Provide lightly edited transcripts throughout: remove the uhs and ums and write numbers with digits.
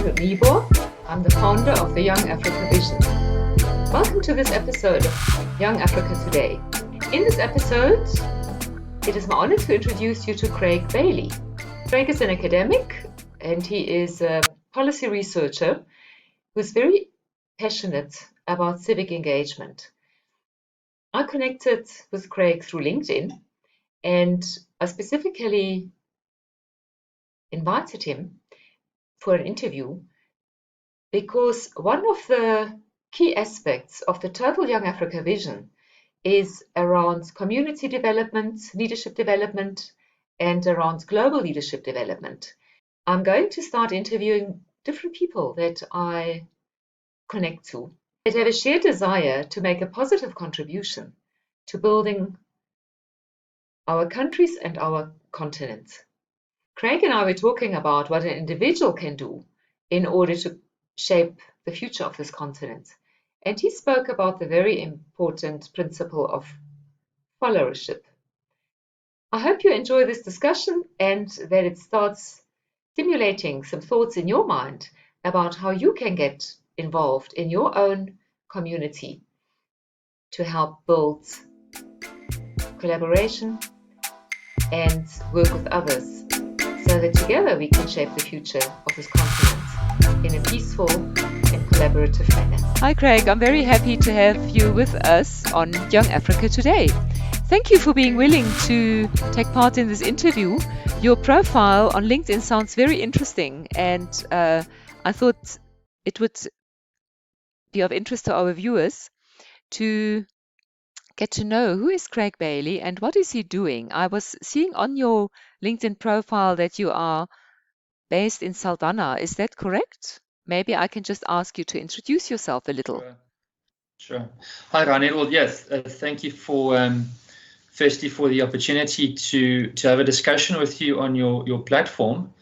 Reinhild Niebuhr. I'm the founder of the Young Africa Vision. Welcome to this episode of Young Africa Today. In this episode, it is my honor to introduce you to Craig Bailie. Craig is an academic and he is a policy researcher who's very passionate about civic engagement. I connected with Craig through LinkedIn, and I specifically invited him for an interview because one of the key aspects of the total Young Africa vision is around community development, leadership development, and around global leadership development. I'm going to start interviewing different people that I connect to that have a shared desire to make a positive contribution to building our countries and our continent. Craig and I were talking about what an individual can do in order to shape the future of this continent. And he spoke about the very important principle of followership. I hope you enjoy this discussion and that it starts stimulating some thoughts in your mind about how you can get involved in your own community to help build collaboration and work with others so that together we can shape the future of this continent in a peaceful and collaborative manner. Hi Craig, I'm very happy to have you with us on Young Africa Today. Thank you for being willing to take part in this interview. Your profile on LinkedIn sounds very interesting, and I thought it would be of interest to our viewers to get to know who is Craig Bailie and what is he doing. I was seeing on your LinkedIn profile that you are based in Saldanha. Is that correct? Maybe I can just ask you to introduce yourself a little. Sure. Hi, Reinhild. Well, yes, thank you for firstly for the opportunity to have a discussion with you on your platform.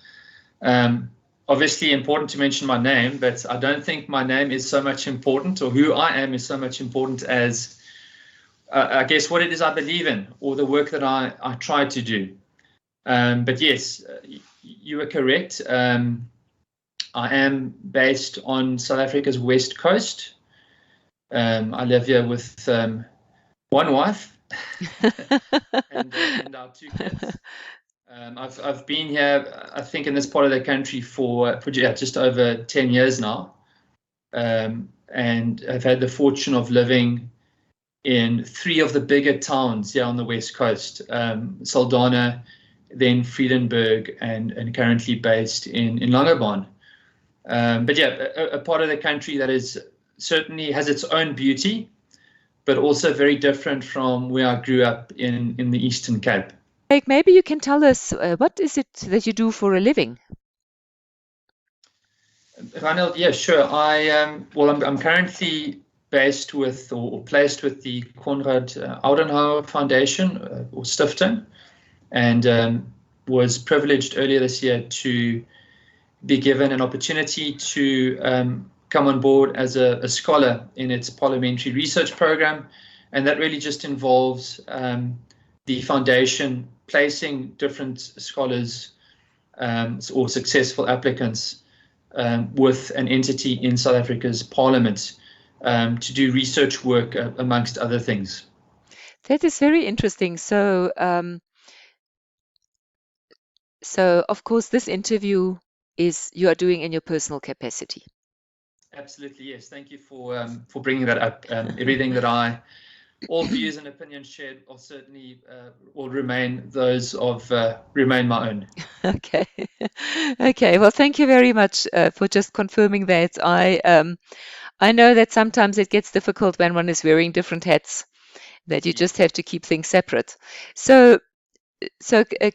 Obviously important to mention my name, but I don't think my name is so much important, or who I am is so much important as I guess what it is I believe in, or the work that I try to do. But yes, you are correct. I am based on South Africa's west coast. I live here with one wife and our two kids. I've been here, I think, in this part of the country for just over 10 years now, and I've had the fortune of living in three of the bigger towns here on the west coast, Saldanha, then Vredenburg, and currently based in Langebaan. But yeah, a part of the country that is certainly has its own beauty, but also very different from where I grew up in the Eastern Cape. Craig, maybe you can tell us what is it that you do for a living? Reinhild, yeah, sure. I'm currently based with or placed with the Konrad Adenauer Foundation or Stiftung, and was privileged earlier this year to be given an opportunity to come on board as a scholar in its parliamentary research program, and that really just involves the foundation placing different scholars or successful applicants with an entity in South Africa's parliament to do research work amongst other things. That is very interesting. So of course, this interview is you are doing in your personal capacity. Absolutely, yes. Thank you for bringing that up. Everything that all views and opinions shared will certainly will remain those of remain my own. Okay. Okay. Well, thank you very much for just confirming that. I know that sometimes it gets difficult when one is wearing different hats, that you just have to keep things separate. So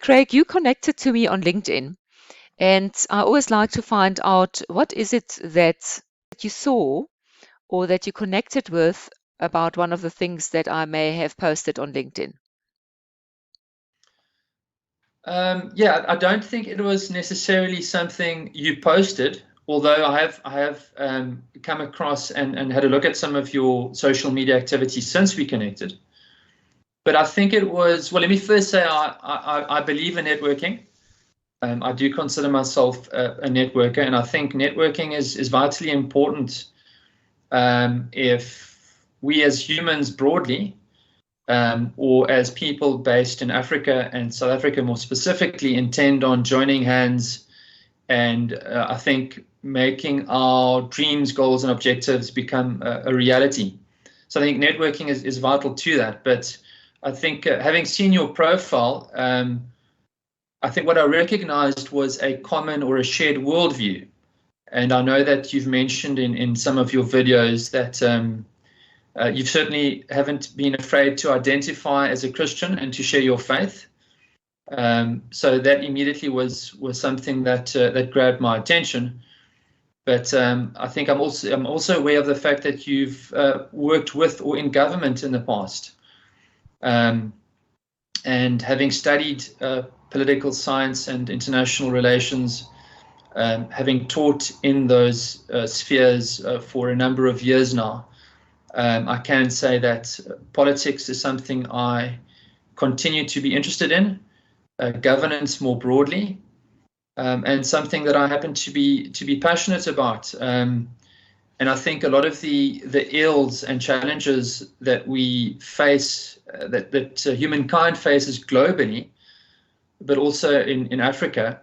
Craig, you connected to me on LinkedIn, and I always like to find out what is it that you saw or that you connected with about one of the things that I may have posted on LinkedIn. Yeah, I don't think it was necessarily something you posted, although I have come across and had a look at some of your social media activities since we connected. But I think it was, well, let me first say I believe in networking. I do consider myself a networker, and I think networking is vitally important if we as humans broadly, or as people based in Africa and South Africa more specifically, intend on joining hands and I think making our dreams, goals, and objectives become a reality. So I think networking is vital to that. But I think having seen your profile, I think what I recognized was a common or a shared worldview. And I know that you've mentioned in some of your videos that you certainly haven't been afraid to identify as a Christian and to share your faith. So that immediately was something that that grabbed my attention. But I think I'm also aware of the fact that you've worked with or in government in the past, and having studied political science and international relations, having taught in those spheres for a number of years now, I can say that politics is something I continue to be interested in. Governance more broadly, and something that I happen to be passionate about. And I think a lot of the ills and challenges that we face, that humankind faces globally, but also in Africa,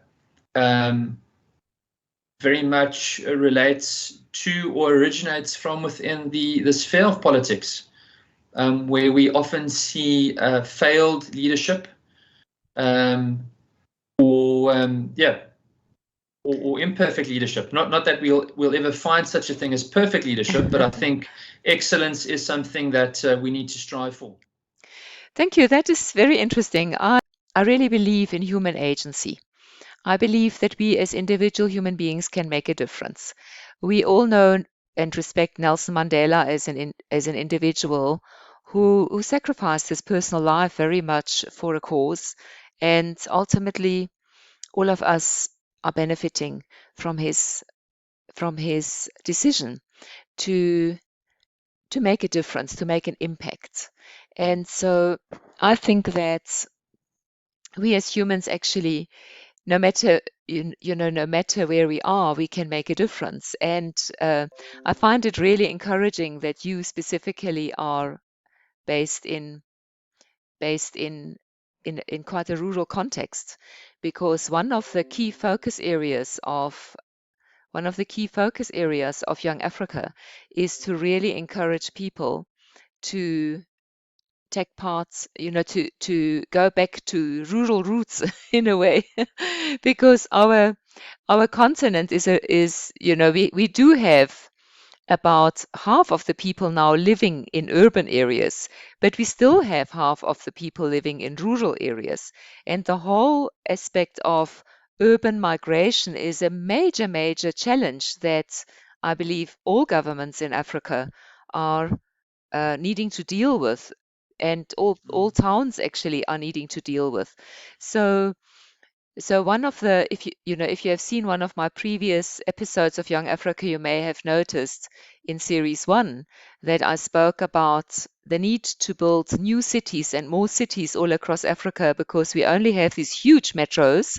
very much relates to or originates from within the sphere of politics, where we often see failed leadership. Or imperfect leadership. Not that we'll ever find such a thing as perfect leadership, but I think excellence is something that we need to strive for. Thank you. That is very interesting. I really believe in human agency. I believe that we as individual human beings can make a difference. We all know and respect Nelson Mandela as an individual who sacrificed his personal life very much for a cause, and ultimately all of us are benefiting from his decision to make a difference, to make an impact. And so I think that we as humans actually, no matter no matter where we are, we can make a difference. And I find it really encouraging that you specifically are based in quite a rural context, because one of the key focus areas of Young Africa is to really encourage people to take part, to go back to rural roots in a way, because our continent is we do have about half of the people now living in urban areas, but we still have half of the people living in rural areas. And the whole aspect of urban migration is a major, major challenge that I believe all governments in Africa are needing to deal with, and all towns actually are needing to deal with. So one of the, if you have seen one of my previous episodes of Young Africa, you may have noticed in series 1 that I spoke about the need to build new cities and more cities all across Africa, because we only have these huge metros,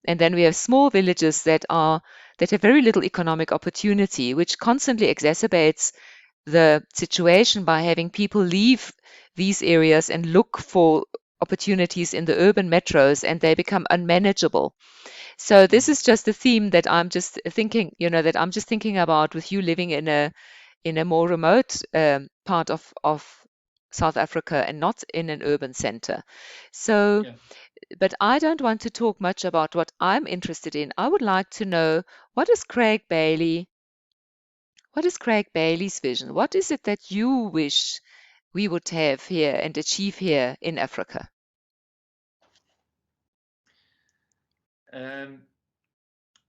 and then we have small villages that have very little economic opportunity, which constantly exacerbates the situation by having people leave these areas and look for opportunities in the urban metros, and they become unmanageable. So this is just a theme that I'm just thinking, about, with you living in a more remote part of South Africa and not in an urban center. So, but I don't want to talk much about what I'm interested in. I would like to know, what is Craig Bailie's vision? What is it that you wish we would have here and achieve here in Africa?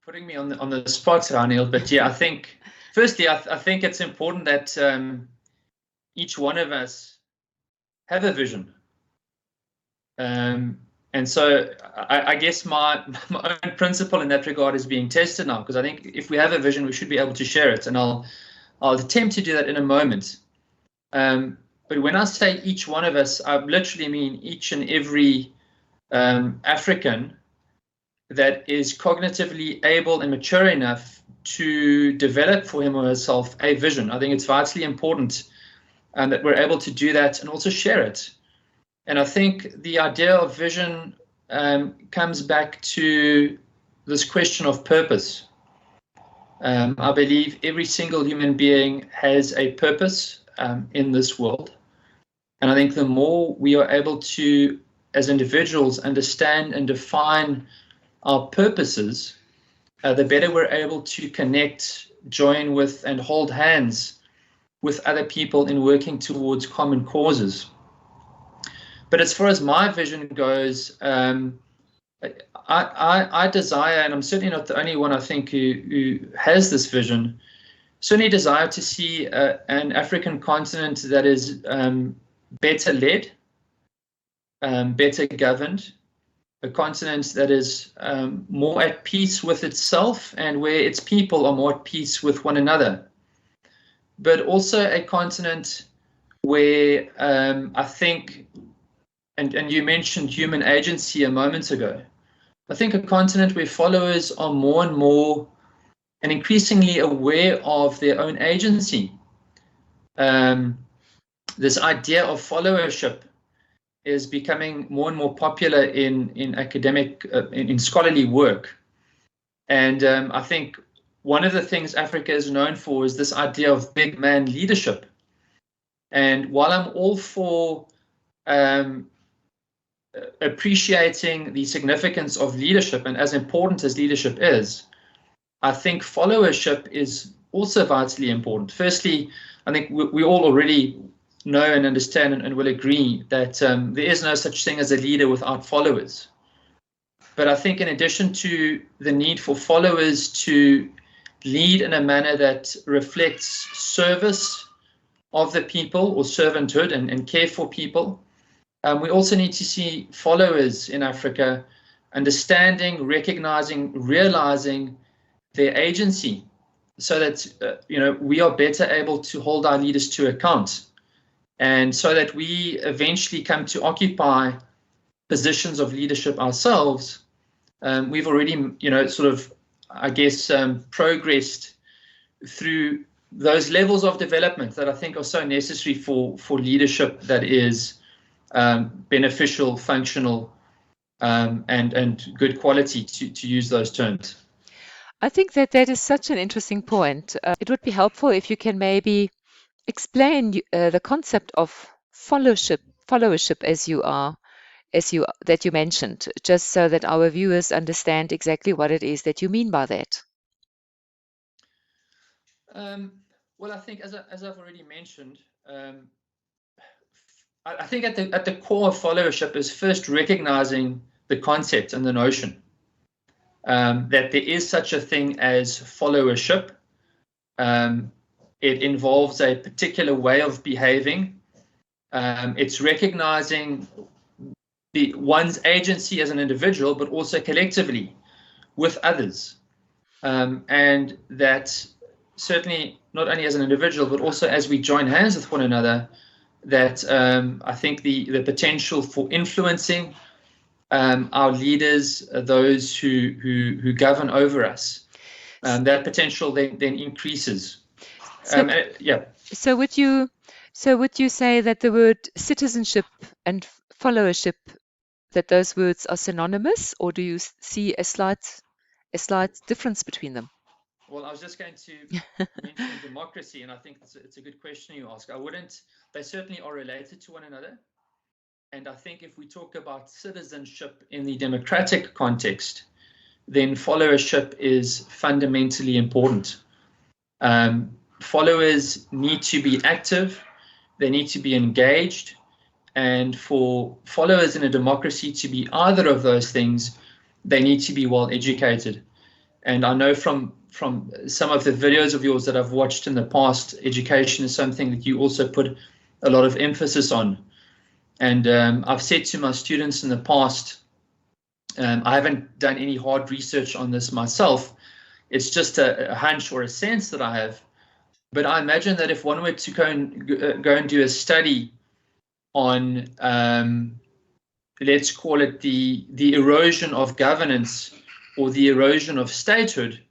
Putting me on the spot, Reinhild, but yeah, I think firstly, I think it's important that each one of us have a vision. And so I guess my own principle in that regard is being tested now, because I think if we have a vision, we should be able to share it, and I'll attempt to do that in a moment. But when I say each one of us, I literally mean each and every African that is cognitively able and mature enough to develop for him or herself a vision. I think it's vitally important that we're able to do that and also share it. And I think the idea of vision comes back to this question of purpose. I believe every single human being has a purpose in this world. And I think the more we are able to, as individuals, understand and define our purposes, the better we're able to connect, join with, and hold hands with other people in working towards common causes. But as far as my vision goes, I desire, and I'm certainly not the only one, I think, who has this vision, certainly desire to see an African continent that is better led, better governed, a continent that is more at peace with itself and where its people are more at peace with one another. But also a continent where I think, and you mentioned human agency a moment ago, I think a continent where followers are more and more and increasingly aware of their own agency. This idea of followership is becoming more and more popular in academic, in scholarly work. And I think one of the things Africa is known for is this idea of big man leadership. And while I'm all for appreciating the significance of leadership, and as important as leadership is, I think followership is also vitally important. Firstly, I think we all already know and understand and will agree that there is no such thing as a leader without followers. But I think in addition to the need for followers to lead in a manner that reflects service of the people or servanthood and care for people, we also need to see followers in Africa understanding, recognizing, realizing their agency so that we are better able to hold our leaders to account. And so that we eventually come to occupy positions of leadership ourselves, we've already, sort of, I guess, progressed through those levels of development that I think are so necessary for leadership that is beneficial, functional, and good quality, to use those terms. I think that is such an interesting point. It would be helpful if you can maybe explain the concept of followership that you mentioned, just so that our viewers understand exactly what it is that you mean by that. Well, I think as I've already mentioned, I think at the core of followership is first recognizing the concept and the notion that there is such a thing as followership. It involves a particular way of behaving. It's recognizing one's agency as an individual, but also collectively with others. And that certainly not only as an individual, but also as we join hands with one another, that I think the potential for influencing our leaders, those who govern over us, that potential then increases. So would you say that the word citizenship and followership, that those words are synonymous, or do you see a slight difference between them? Well, I was just going to mention democracy, and I think it's a good question you ask. I wouldn't. They certainly are related to one another. And I think if we talk about citizenship in the democratic context, then followership is fundamentally important. Followers need to be active, they need to be engaged, and for followers in a democracy to be either of those things, they need to be well educated. And I know from some of the videos of yours that I've watched in the past, education is something that you also put a lot of emphasis on. And I've said to my students in the past, I haven't done any hard research on this myself, it's just a hunch or a sense that I have. But I imagine that if one were to go and do a study on, let's call it the erosion of governance or the erosion of statehood,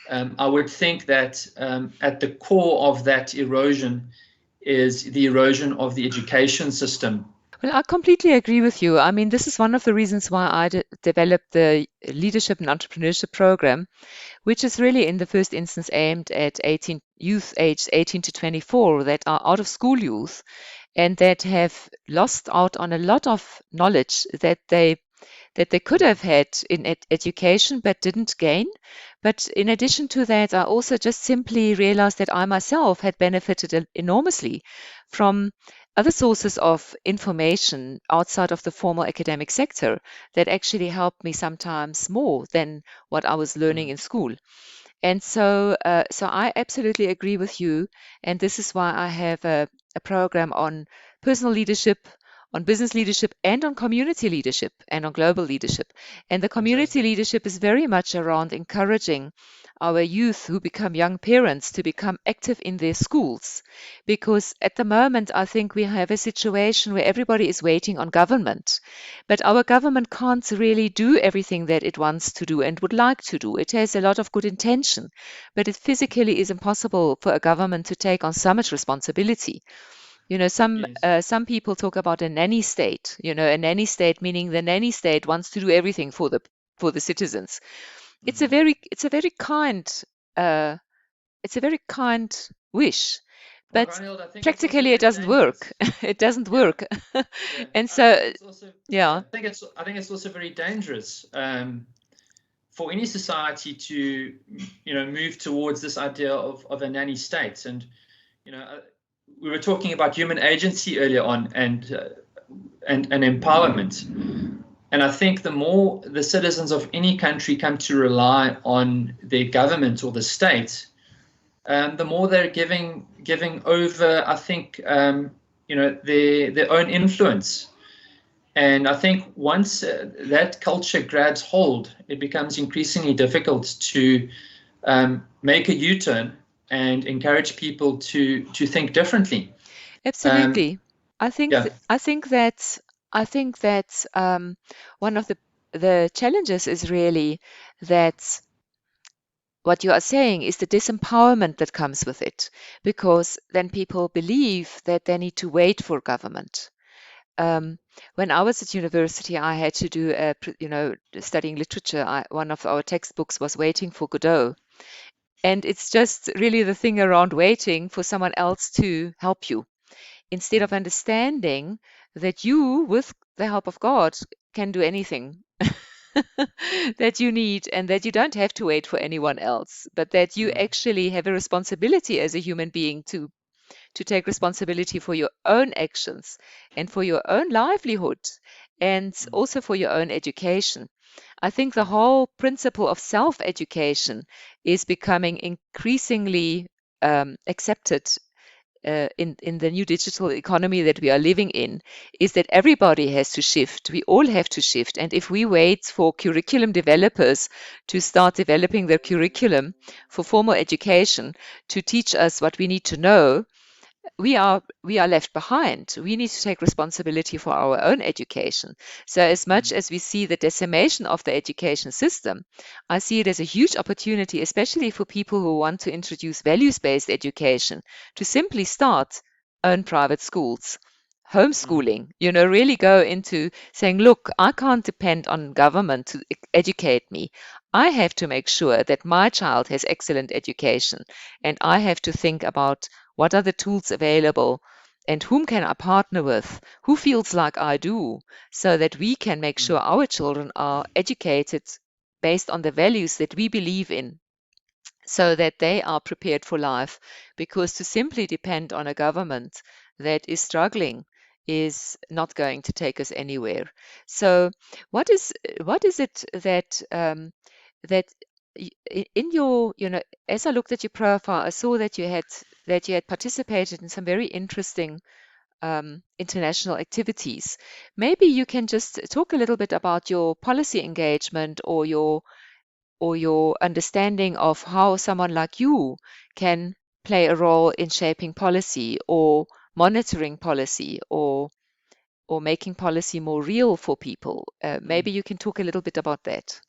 I would think that at the core of that erosion is the erosion of the education system. Well, I completely agree with you. I mean, this is one of the reasons why I developed the Leadership and Entrepreneurship program, which is really in the first instance aimed at youth aged 18 to 24 that are out of school youth and that have lost out on a lot of knowledge that they could have had in education but didn't gain. But in addition to that, I also just simply realized that I myself had benefited enormously from other sources of information outside of the formal academic sector that actually helped me sometimes more than what I was learning in school. And so I absolutely agree with you. And this is why I have a program on personal leadership, on business leadership, and on community leadership and on global leadership. And the community leadership is very much around encouraging our youth who become young parents to become active in their schools. Because at the moment, I think we have a situation where everybody is waiting on government. But our government can't really do everything that it wants to do and would like to do. It has a lot of good intention, but it physically is impossible for a government to take on so much responsibility. You know, some people talk about a nanny state. You know, a nanny state meaning the nanny state wants to do everything for the citizens. It's a very kind wish, but practically it doesn't work. It doesn't work. And so, yeah. I think it's also very dangerous for any society to, move towards this idea of a nanny state. And, we were talking about human agency earlier on and empowerment. And I think the more the citizens of any country come to rely on their government or the state, the more they're giving over, I think, their own influence. And I think once that culture grabs hold, it becomes increasingly difficult to make a U-turn and encourage people to think differently. Absolutely. I think that one of the challenges is really that what you are saying is the disempowerment that comes with it, because then people believe that they need to wait for government. When I was at university, I had to do studying literature. One of our textbooks was Waiting for Godot. And it's just really the thing around waiting for someone else to help you, instead of understanding that you, with the help of God, can do anything that you need, and that you don't have to wait for anyone else, but that you actually have a responsibility as a human being to take responsibility for your own actions and for your own livelihood and also for your own education. I think the whole principle of self-education is becoming increasingly accepted in the new digital economy that we are living in, is that everybody has to shift. We all have to shift. And if we wait for curriculum developers to start developing their curriculum for formal education to teach us what we need to know, we are left behind. We need to take responsibility for our own education. So as much as we see the decimation of the education system, I see it as a huge opportunity, especially for people who want to introduce values-based education, to simply start own private schools. Homeschooling, really go into saying, look, I can't depend on government to educate me. I have to make sure that my child has excellent education, and I have to think about what are the tools available and whom can I partner with, who feels like I do, so that we can make sure our children are educated based on the values that we believe in, so that they are prepared for life. Because to simply depend on a government that is struggling is not going to take us anywhere. So what is it that in your, as I looked at your profile, I saw that you had participated in some very interesting international activities. Maybe you can just talk a little bit about your policy engagement or your understanding of how someone like you can play a role in shaping policy or monitoring policy or making policy more real for people. Maybe you can talk a little bit about that.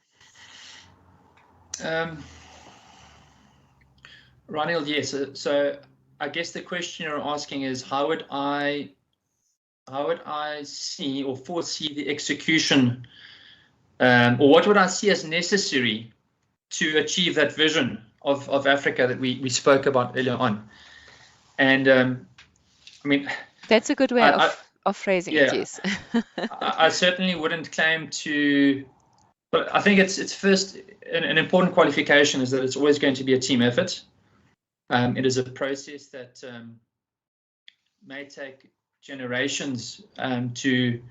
Reinhild, yes. So I guess the question you're asking is how would I see or foresee the execution, or what would I see as necessary to achieve that vision of Africa that we spoke about earlier on? And I mean, that's a good way of phrasing it. Yes. I certainly wouldn't claim to, but I think it's first an important qualification is that it's always going to be a team effort. It is a process that may take generations to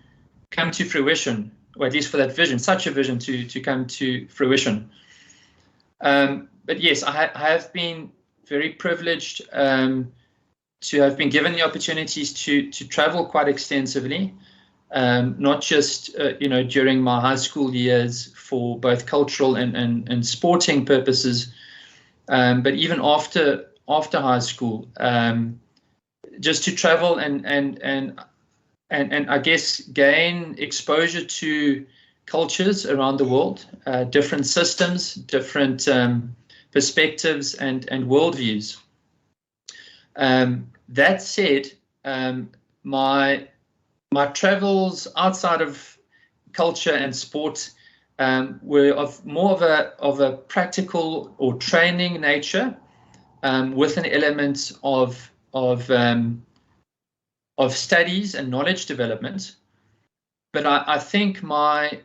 come to fruition, or at least for that vision, such a vision to come to fruition. But yes, I have been very privileged to have been given the opportunities to travel quite extensively, not just during my high school years for both cultural and sporting purposes, but even after high school, just to travel and I guess gain exposure to cultures around the world, different systems, different perspectives and worldviews. That said, my travels outside of culture and sport were of more of a practical or training nature, with an element of studies and knowledge development. But I think my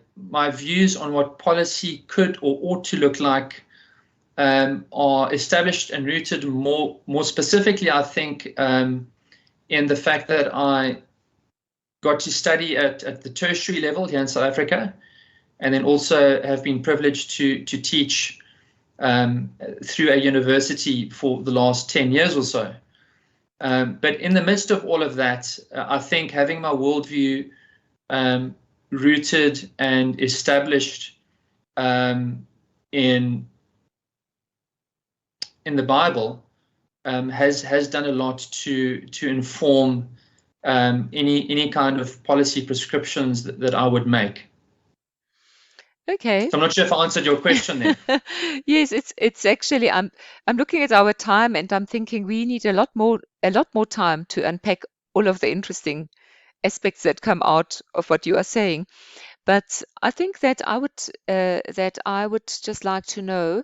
views on what policy could or ought to look like are established and rooted more specifically, I think, in the fact that I got to study at the tertiary level here in South Africa, and then also have been privileged to teach through a university for the last 10 years or so. But in the midst of all of that, I think having my worldview rooted and established in the Bible has done a lot to inform any kind of policy prescriptions that I would make. Okay. So I'm not sure if I answered your question there. Yes, it's actually I'm looking at our time and I'm thinking we need a lot more time to unpack all of the interesting aspects that come out of what you are saying. But I think that I would just like to know,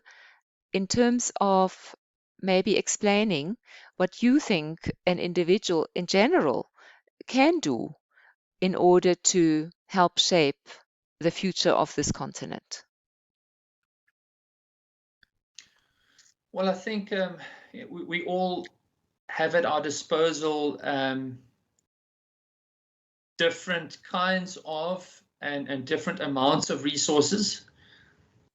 in terms of maybe explaining what you think an individual in general can do in order to help shape the future of this continent. Well, I think we all have at our disposal different kinds of and different amounts of resources.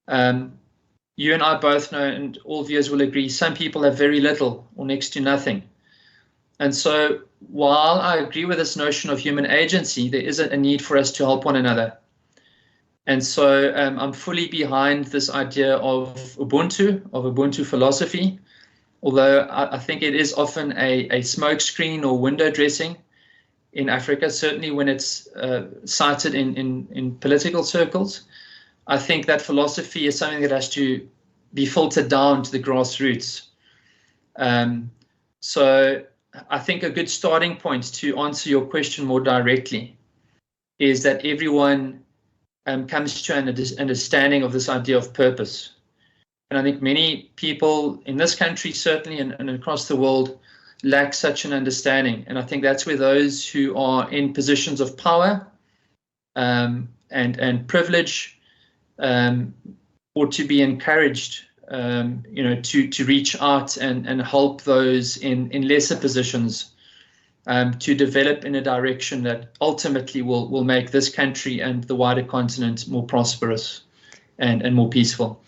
You and I both know, and all viewers will agree, some people have very little or next to nothing. And so while I agree with this notion of human agency, there is a need for us to help one another. And so I'm fully behind this idea of Ubuntu philosophy, although I think it is often a smokescreen or window dressing in Africa, certainly when it's cited in political circles. I think that philosophy is something that has to be filtered down to the grassroots. So I think a good starting point to answer your question more directly is that everyone comes to an understanding of this idea of purpose. And I think many people in this country, certainly, and across the world, lack such an understanding. And I think that's where those who are in positions of power and privilege ought to be encouraged, to reach out and help those in lesser positions to develop in a direction that ultimately will make this country and the wider continent more prosperous and more peaceful.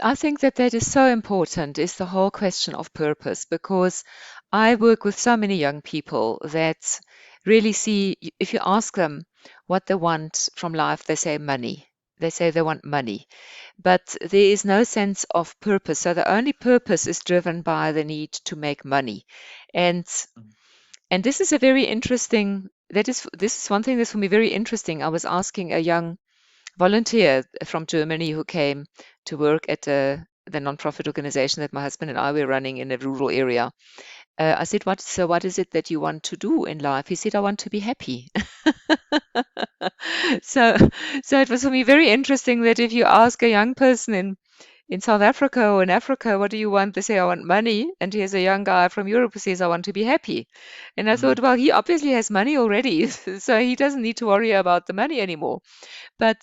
I think that is so important, is the whole question of purpose, because I work with so many young people that really see, if you ask them what they want from life, they say money. They say they want money, but there is no sense of purpose. So the only purpose is driven by the need to make money. And this is a very interesting, this is one thing that's for me very interesting. I was asking a young volunteer from Germany who came to work at a the non-profit organization that my husband and I were running in a rural area. I said, what is it that you want to do in life? He said, I want to be happy. So it was for me very interesting that if you ask a young person in South Africa or in Africa, what do you want? They say, I want money. And here's a young guy from Europe who says, I want to be happy. And I thought, well, he obviously has money already, so he doesn't need to worry about the money anymore. But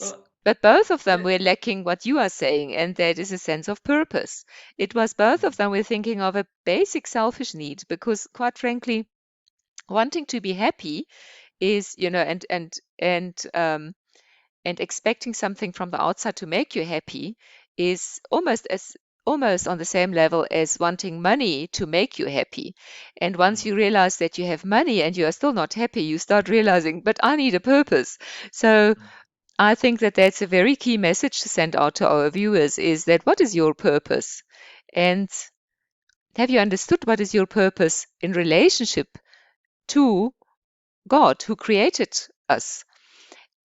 both of them were lacking what you are saying, and that is a sense of purpose. It was both of them were thinking of a basic selfish need, because quite frankly, wanting to be happy is, and expecting something from the outside to make you happy is almost on the same level as wanting money to make you happy. And once you realize that you have money and you are still not happy, you start realizing, but I need a purpose. So I think that that's a very key message to send out to our viewers, is that what is your purpose? And have you understood what is your purpose in relationship to God who created us?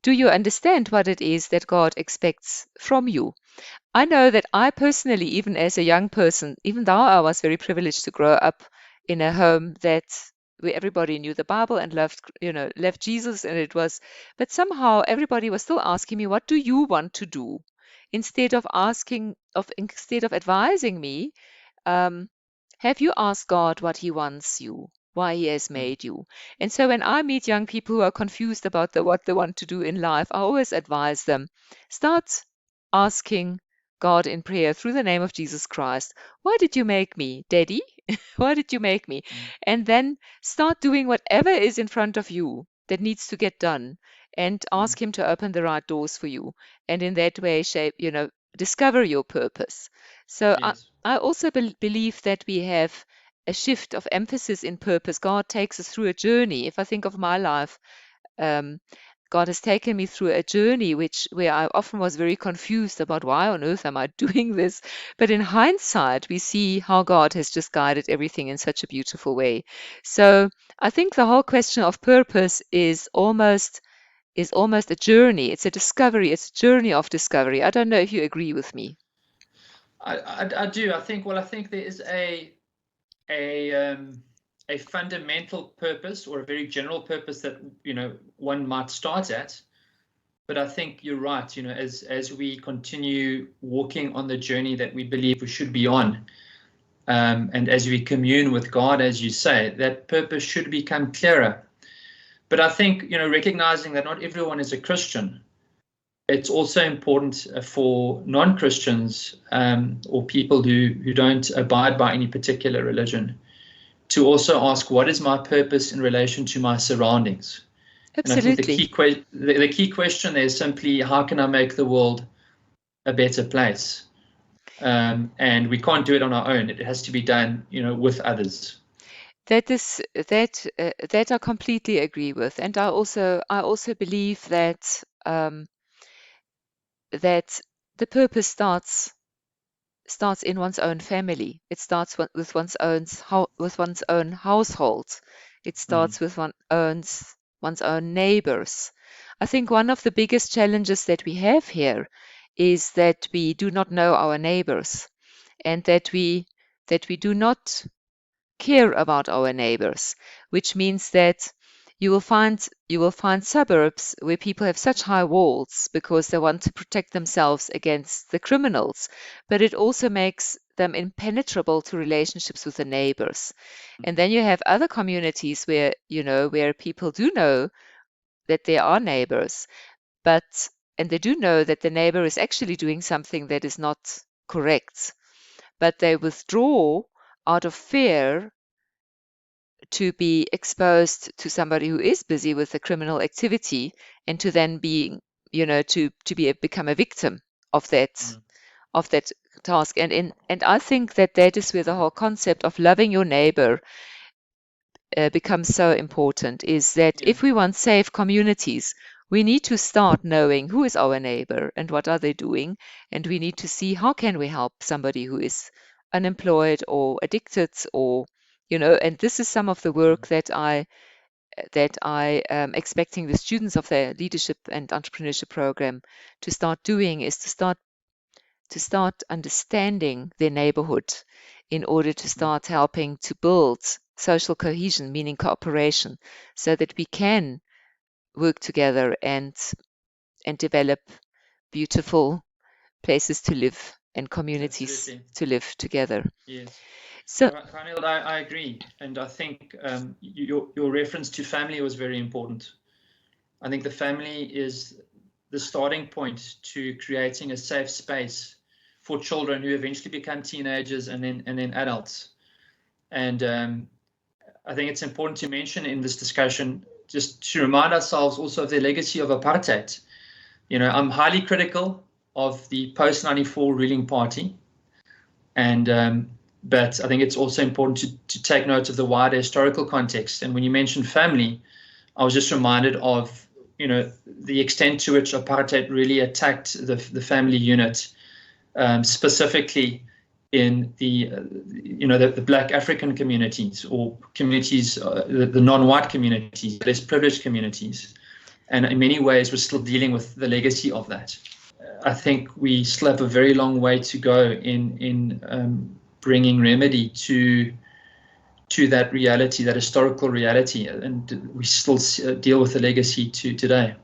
Do you understand what it is that God expects from you? I know that I personally, even as a young person, even though I was very privileged to grow up in a home where everybody knew the Bible and loved Jesus, and but somehow everybody was still asking me, what do you want to do? Instead of advising me, have you asked God what He wants you, why He has made you? And so when I meet young people who are confused about what they want to do in life, I always advise them, start asking God in prayer through the name of Jesus Christ, why did you make me, Daddy? Why did you make me? And then start doing whatever is in front of you that needs to get done, and ask Him to open the right doors for you. And in that way, discover your purpose. So Yes. I also believe that we have a shift of emphasis in purpose. God takes us through a journey. If I think of my life, God has taken me through a journey where I often was very confused about why on earth am I doing this. But in hindsight, we see how God has just guided everything in such a beautiful way. So I think the whole question of purpose is almost a journey. It's a discovery. It's a journey of discovery. I don't know if you agree with me. I do. I think there is a fundamental purpose, or a very general purpose, that one might start at. But I think you're right. As we continue walking on the journey that we believe we should be on, and as we commune with God, as you say, that purpose should become clearer. But I think recognizing that not everyone is a Christian, it's also important for non-Christians, or people who don't abide by any particular religion, to also ask, what is my purpose in relation to my surroundings? Absolutely. And I think the key question there is simply, how can I make the world a better place? And we can't do it on our own. It has to be done, with others. That I completely agree with, and I also believe that that the purpose starts in one's own family. It starts with one's own household. It starts with one's own neighbors. I think one of the biggest challenges that we have here is that we do not know our neighbors, and that we do not care about our neighbors, which means that you will find suburbs where people have such high walls because they want to protect themselves against the criminals, but it also makes them impenetrable to relationships with the neighbors. And then you have other communities where people do know that there are neighbors, and they do know that the neighbor is actually doing something that is not correct, but they withdraw out of fear to be exposed to somebody who is busy with a criminal activity, and to then become a victim of that task. And I think that is where the whole concept of loving your neighbor becomes so important, is that if we want safe communities, we need to start knowing who is our neighbor and what are they doing, and we need to see how can we help somebody who is unemployed or addicted, or and this is some of the work that I am expecting the students of the leadership and entrepreneurship program to start doing, is to to start understanding their neighborhood in order to start helping to build social cohesion, meaning cooperation, so that we can work together and develop beautiful places to live and communities Absolutely. to live together. Yes. So, Reinhild, I agree. And I think your reference to family was very important. I think the family is the starting point to creating a safe space for children who eventually become teenagers and then adults. And I think it's important to mention in this discussion, just to remind ourselves also of the legacy of apartheid. You know, I'm highly critical of the post-94 ruling party, and but I think it's also important to take note of the wider historical context. And when you mentioned family, I was just reminded of, you know, the extent to which apartheid really attacked the family unit, specifically in the Black African communities, or communities, the non-white communities, less privileged communities, and in many ways we're still dealing with the legacy of that. I think we still have a very long way to go in bringing remedy to that reality, that historical reality, and we still deal with the legacy to today.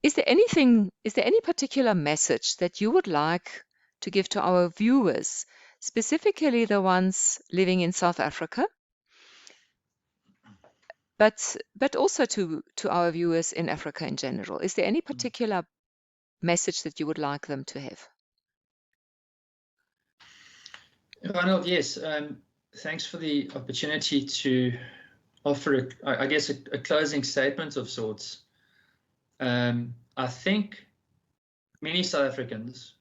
is there any particular message that you would like to give to our viewers, specifically the ones living in South Africa, but also to our viewers in Africa in general? Is there any particular message that you would like them to have? Reinhild, yes. Thanks for the opportunity to offer, I guess, a closing statement of sorts. I think many South Africans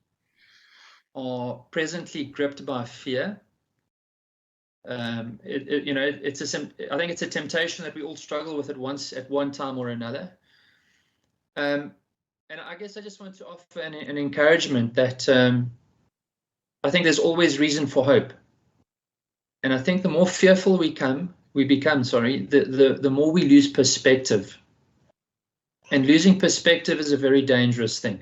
are presently gripped by fear. I think it's a temptation that we all struggle with at one time or another. And I guess I just want to offer an encouragement that I think there's always reason for hope. And I think the more fearful we become, the more we lose perspective. And losing perspective is a very dangerous thing,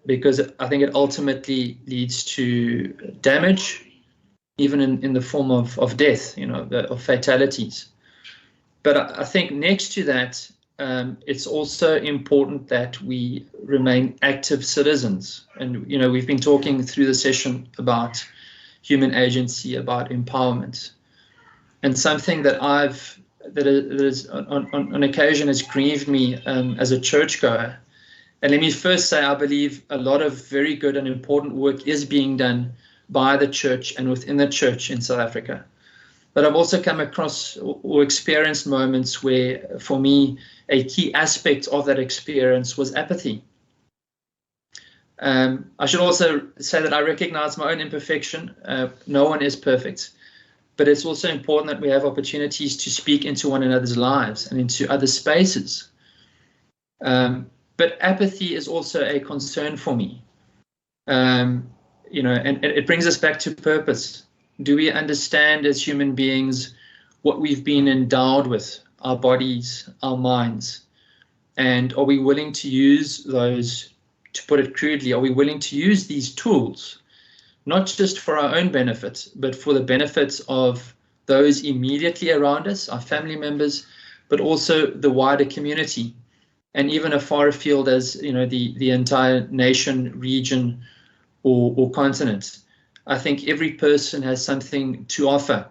because I think it ultimately leads to damage, even in the form of death, of fatalities. But I think next to that, it's also important that we remain active citizens. And, we've been talking through the session about human agency, about empowerment. And something that is on occasion has grieved me as a churchgoer. And let me first say, I believe a lot of very good and important work is being done by the church and within the church in South Africa. But I've also come across or experienced moments where, for me, a key aspect of that experience was apathy. I should also say that I recognize my own imperfection. No one is perfect. But it's also important that we have opportunities to speak into one another's lives and into other spaces. But apathy is also a concern for me. And it brings us back to purpose. Do we understand as human beings what we've been endowed with, our bodies, our minds? And are we willing to use those, to put it crudely, are we willing to use these tools, not just for our own benefit, but for the benefits of those immediately around us, our family members, but also the wider community, and even as far afield as the entire nation, region, or continent. I think every person has something to offer.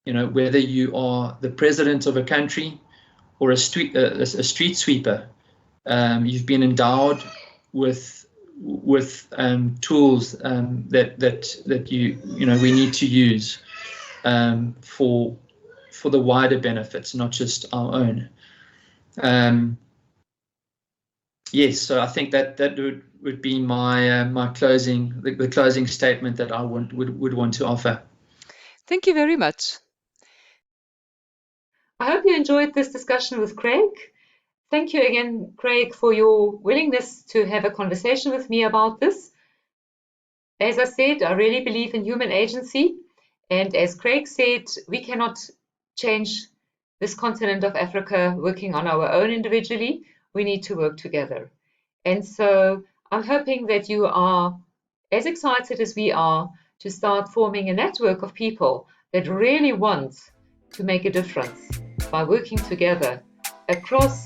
Whether you are the president of a country or a street sweeper, you've been endowed with tools that we need to use for the wider benefits, not just our own. Yes, so I think that would be my closing, the closing statement that I would want to offer. Thank you very much. I hope you enjoyed this discussion with Craig. Thank you again, Craig, for your willingness to have a conversation with me about this. As I said, I really believe in human agency. And as Craig said, we cannot change this continent of Africa working on our own individually. We need to work together. And so I'm hoping that you are as excited as we are to start forming a network of people that really want to make a difference by working together across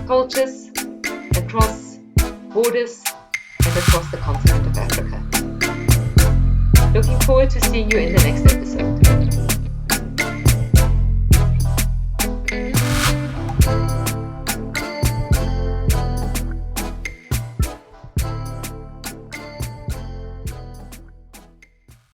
cultures, across borders, and across the continent of Africa. Looking forward to seeing you in the next episode.